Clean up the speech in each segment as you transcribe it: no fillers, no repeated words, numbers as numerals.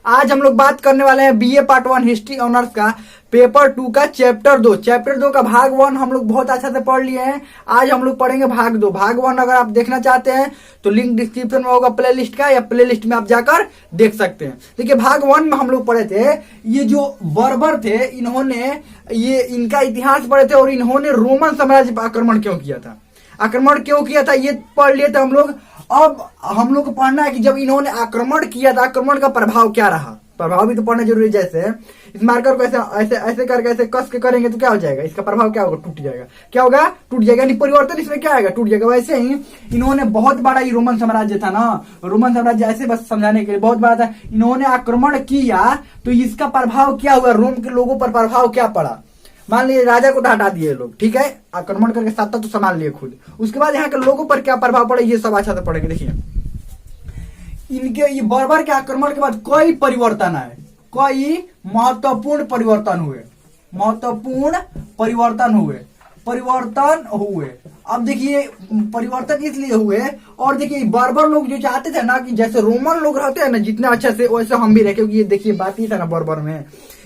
आज हम लोग बात करने वाले हैं बीए पार्ट 1 हिस्ट्री ऑनर्स का पेपर 2 का चैप्टर 2। चैप्टर 2 का भाग 1 हम लोग बहुत अच्छा से पढ़ लिए हैं। आज हम लोग पढ़ेंगे भाग 2। भाग 1 अगर आप देखना चाहते हैं तो लिंक डिस्क्रिप्शन में होगा प्लेलिस्ट का, या प्लेलिस्ट में आप जाकर देख सकते हैं। देखिए भाग 1 में हम लोग पढ़े थे ये जो बर्बर थे, इन्होंने ये इनका इतिहास पढ़े थे और इन्होंने रोमन साम्राज्य पर आक्रमण क्यों किया था, आक्रमण क्यों किया था ये पढ़ लिए थे हम लोग। अब हम लोग को पढ़ना है कि जब इन्होंने आक्रमण किया था, आक्रमण का प्रभाव क्या रहा, प्रभाव भी तो पढ़ना जरूरी है। जैसे इस मार्कर को ऐसे ऐसे ऐसे करके ऐसे कस के करेंगे तो क्या हो जाएगा, इसका प्रभाव क्या होगा, टूट जाएगा। क्या होगा, टूट जाएगा, यानी परिवर्तन इसमें क्या आएगा, टूट जाएगा। वैसे ही इन्होंने बहुत बड़ा ये रोमन साम्राज्य था ना, रोमन साम्राज्य ऐसे बस समझाने के लिए बहुत बड़ा था। इन्होंने आक्रमण किया तो इसका प्रभाव क्या हुआ, रोम के लोगों पर प्रभाव क्या पड़ा। मान लीजिए राजा को हटा दिए लोग, ठीक है, आक्रमण करके सत्ता तो संभाल लिए खुद, उसके बाद यहाँ के लोगों पर क्या प्रभाव पड़े ये सब अच्छा से पढ़ेंगे। देखिए इनके ये बर्बर के आक्रमण के बाद कई परिवर्तन आए, कई महत्वपूर्ण परिवर्तन हुए, महत्वपूर्ण परिवर्तन हुए। अब देखिए परिवर्तन इसलिए हुए, और देखिए बर्बर लोग जो चाहते थे ना कि जैसे रोमन लोग रहते हैं ना जितने अच्छे से, वैसे हम भी रहे। क्योंकि ये देखिए बात ये था ना, बर्बर में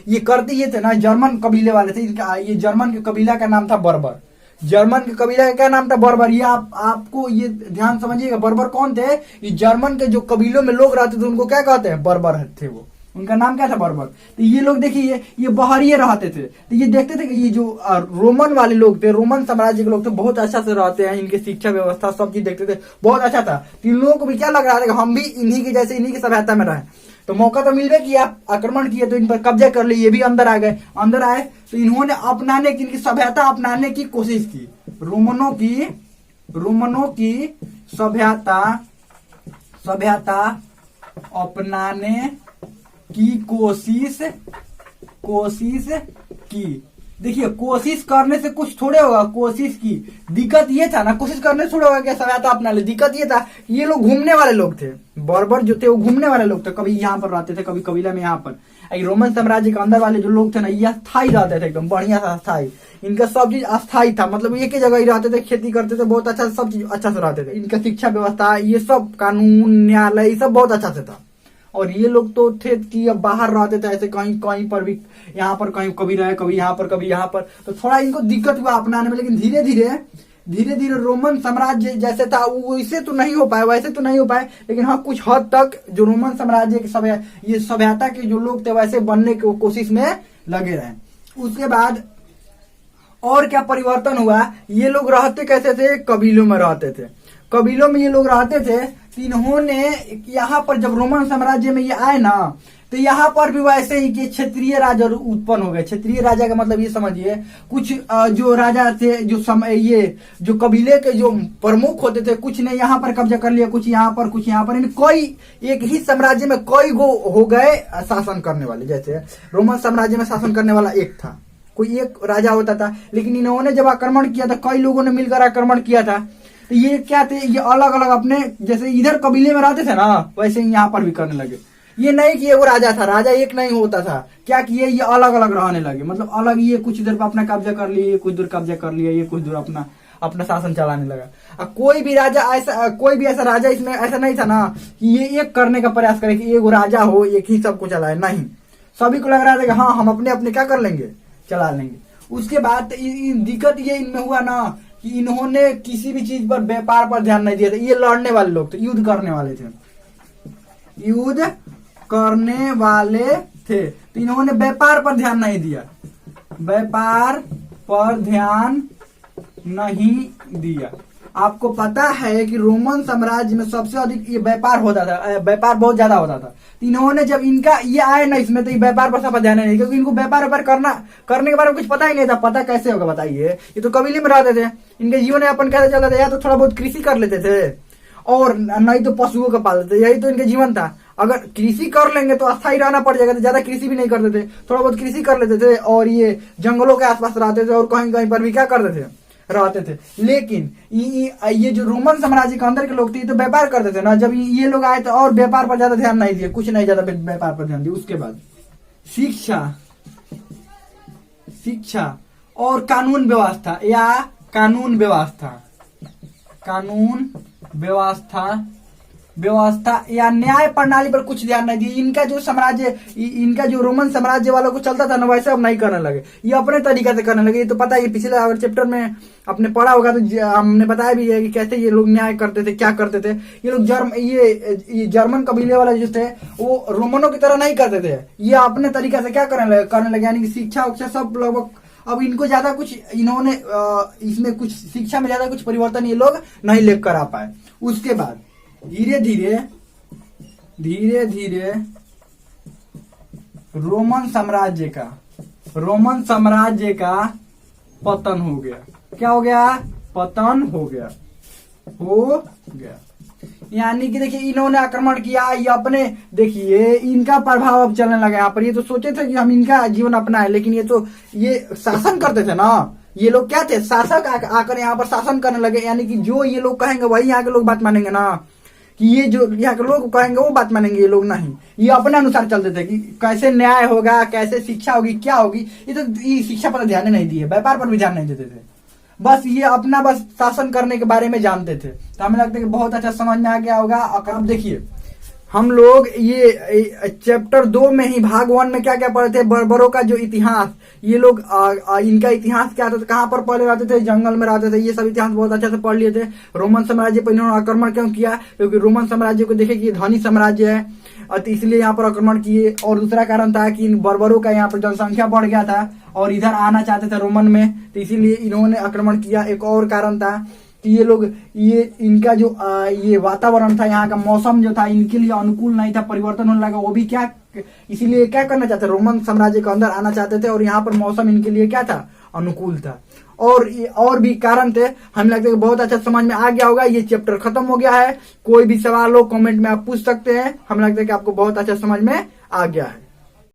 ये करते ये थे ना, जर्मन कबीले वाले थे। इनका ये जर्मन के कबीला का नाम था बर्बर, जर्मन के कबीला का क्या नाम था, बर्बर। ये आपको ये ध्यान समझिएगा, बर्बर कौन थे, ये जर्मन के जो कबीलों में लोग रहते थे उनको क्या कहते हैं, बर्बर थे वो, उनका नाम क्या था, बर्बर। तो ये लोग देखिए ये बाहरी रहते थे, तो ये देखते थे कि ये जो रोमन वाले लोग थे, रोमन साम्राज्य के लोग थे, बहुत अच्छा से रहते हैं, इनकी शिक्षा व्यवस्था सब चीज देखते थे, बहुत अच्छा था। तो इन लोगों को भी क्या लग रहा था कि हम भी इन्हीं के जैसे, इन्हीं की सभ्यता में रहे। तो मौका तो मिल गया कि आप आक्रमण किए तो इन पर कब्जा कर लिए, ये भी अंदर आ गए। अंदर आए तो इन्होंने अपनाने की, इनकी सभ्यता अपनाने की कोशिश की, रोमनों की सभ्यता अपनाने की कोशिश की। देखिए कोशिश करने से कुछ थोड़े होगा, कोशिश की। दिक्कत ये था ना, कोशिश करने से थोड़ा होगा क्या सभ्यता अपना ले। दिक्कत ये था ये लोग घूमने वाले लोग थे, बर्बर जो थे वो घूमने वाले लोग थे, कभी यहाँ पर रहते थे, कभी कबीला में यहाँ पर। रोमन साम्राज्य के अंदर वाले जो लोग थे ना, ये अस्थायी रहते थे, एकदम बढ़िया सा अस्थायी। इनका सब चीज अस्थायी था, मतलब एक ही जगह ही रहते थे, खेती करते थे, बहुत अच्छा, सब चीज अच्छा से रहते थे। इनका शिक्षा व्यवस्था ये सब, कानून, न्यायालय, ये सब बहुत अच्छा से था। और ये लोग तो थे कि अब बाहर रहते थे, ऐसे कहीं कहीं पर भी, यहाँ पर कहीं कभी रहे, कभी यहाँ पर, कभी यहाँ पर। तो थोड़ा इनको दिक्कत हुआ अपनाने में, लेकिन धीरे धीरे रोमन साम्राज्य जैसे था वैसे तो नहीं हो पाए, वैसे तो नहीं हो पाए, लेकिन हाँ कुछ हद तक जो रोमन साम्राज्य के ये सभ्यता के जो लोग थे वैसे बनने की कोशिश में लगे रहे। उसके बाद और क्या परिवर्तन हुआ, ये लोग रहते कैसे थे, कबीलों में रहते थे, कबीलों में ये लोग रहते थे। तो इन्होंने यहाँ पर जब रोमन साम्राज्य में ये आए ना, तो यहाँ पर भी वैसे ही कि क्षेत्रीय राजा उत्पन्न हो गए। क्षेत्रीय राजा का मतलब ये समझिए, कुछ जो राजा थे, ये जो कबीले के जो प्रमुख होते थे, कुछ ने यहाँ पर कब्जा कर लिया, कुछ यहाँ पर, कुछ यहाँ पर, कोई एक ही साम्राज्य में कई गो हो गए शासन करने वाले। जैसे रोमन साम्राज्य में शासन करने वाला एक था, कोई एक राजा होता था, लेकिन इन्होंने जब आक्रमण किया था, कई लोगों ने मिलकर आक्रमण किया था। तो ये क्या थे, ये अलग अलग अपने, जैसे इधर कबीले में रहते थे ना, वैसे ही यहाँ पर भी करने लगे। ये नहीं कि वो राजा था, राजा एक नहीं होता था, क्या किए ये अलग अलग रहने लगे, मतलब अलग, ये कुछ इधर पर अपना कब्जा कर लिए, कुछ दूर कब्जा कर लिया, ये कुछ दूर अपना शासन चलाने लगा। अब कोई भी राजा ऐसा, कोई भी ऐसा राजा इसमें ऐसा नहीं था ना कि ये एक करने का प्रयास करे कि एक राजा हो एक ही सबको चलाए, नहीं, सभी को लग रहा था कि हाँ हम अपने अपने क्या कर लेंगे, चला लेंगे। उसके बाद दिक्कत ये इनमें हुआ ना कि इन्होंने किसी भी चीज पर, व्यापार पर ध्यान नहीं दिया था। ये लड़ने वाले लोग थे, युद्ध करने वाले थे, तो इन्होंने व्यापार पर ध्यान नहीं दिया, व्यापार पर ध्यान नहीं दिया। आपको पता है कि रोमन साम्राज्य में सबसे अधिक ये व्यापार होता था, व्यापार बहुत ज्यादा होता था। तो इन्होंने जब इनका ये आए ना इसमें, तो ये व्यापार पर सब ध्यान नहीं, क्योंकि इनको व्यापार करने के बारे में कुछ पता ही नहीं था। पता कैसे होगा बताइए, ये तो कबीले में रहते थे, इनके जीवन यापन कैसे चलता था, या तो थोड़ा बहुत कृषि कर लेते थे और नहीं तो पशुओं का पालते थे, यही तो इनके जीवन था। अगर कृषि कर लेंगे तो अस्थायी रहना पड़ जाएगा, तो ज्यादा कृषि भी नहीं करते थे, थोड़ा बहुत कृषि कर लेते थे, और ये जंगलों के आसपास रहते थे, और कहीं कहीं पर भी क्या करते थे, रहते थे। लेकिन ये जो रोमन साम्राज्य के अंदर के लोग थे तो व्यापार करते थे ना, जब ये लोग आए तो और व्यापार पर ज्यादा ध्यान नहीं दिए, कुछ नहीं ज्यादा व्यापार पर ध्यान दिया। उसके बाद शिक्षा और कानून व्यवस्था, व्यवस्था या न्याय प्रणाली पर कुछ ध्यान नहीं दिए। इनका जो साम्राज्य, इनका जो रोमन साम्राज्य वालों को चलता था ना, वैसे अब नहीं करने लगे, ये अपने तरीका से करने लगे। ये तो पता है, पिछले अगर चैप्टर में आपने पढ़ा होगा तो हमने बताया भी है कि कैसे ये लोग न्याय करते थे, क्या करते थे। ये लोग ये जर्मन कबीले वाला जो थे वो रोमनों की तरह नहीं करते थे, ये अपने तरीका से क्या करने लगे, यानी कि शिक्षा उक्षा सब लगभग अब इनको ज्यादा कुछ इन्होंने इसमें कुछ शिक्षा में ज्यादा कुछ परिवर्तन ये लोग नहीं लेकर आ पाए। उसके बाद धीरे धीरे रोमन साम्राज्य का पतन हो गया। क्या हो गया? पतन हो गया। यानी कि देखिए इन्होंने आक्रमण किया, ये अपने देखिए इनका प्रभाव अब चलने लगा यहाँ पर। ये तो सोचे थे कि हम इनका जीवन अपनाए, लेकिन ये शासन करते थे ना, ये लोग क्या थे, शासक आकर यहाँ पर शासन करने लगे। यानी कि जो ये लोग कहेंगे वही यहाँ के लोग बात मानेंगे ना, कि ये जो यहाँ के लोग कहेंगे वो बात मानेंगे, ये लोग नहीं। ये अपने अनुसार चलते थे कि कैसे न्याय होगा, कैसे शिक्षा होगी, क्या होगी। ये शिक्षा पर ध्यान नहीं दिए, व्यापार पर भी ध्यान नहीं देते थे, बस ये अपना बस शासन करने के बारे में जानते थे। तो हमें लगता है कि बहुत अच्छा समझ में आ गया होगा। अब देखिए हम लोग ये चैप्टर 2 में ही भाग 1 में क्या क्या पढ़े थे, बर्बरों का जो इतिहास, ये लोग इनका इतिहास क्या था, कहाँ पर पहले रहते थे, जंगल में रहते थे, ये सब इतिहास बहुत अच्छे से पढ़ लिए थे। रोमन साम्राज्य पर इन्होंने आक्रमण क्यों किया, क्योंकि रोमन साम्राज्य को देखे कि ये धनी साम्राज्य है, और इसलिए यहाँ पर आक्रमण किए। और दूसरा कारण था कि इन बर्बरों का यहाँ पर जनसंख्या बढ़ गया था और इधर आना चाहते थे रोमन में, तो इसीलिए इन्होंने आक्रमण किया। एक और कारण था कि ये लोग इनका जो ये वातावरण था, यहाँ का मौसम जो था इनके लिए अनुकूल नहीं था, परिवर्तन होने लगा। वो भी क्या, इसीलिए क्या करना चाहते, रोमन साम्राज्य के अंदर आना चाहते थे, और यहाँ पर मौसम इनके लिए क्या था, अनुकूल था। और भी कारण थे। हमें लगता है कि बहुत अच्छा समझ में आ गया होगा। ये चैप्टर खत्म हो गया है। कोई भी सवाल हो कमेंट में आप पूछ सकते हैं। हमें लगता है कि आपको बहुत अच्छा समझ में आ गया है।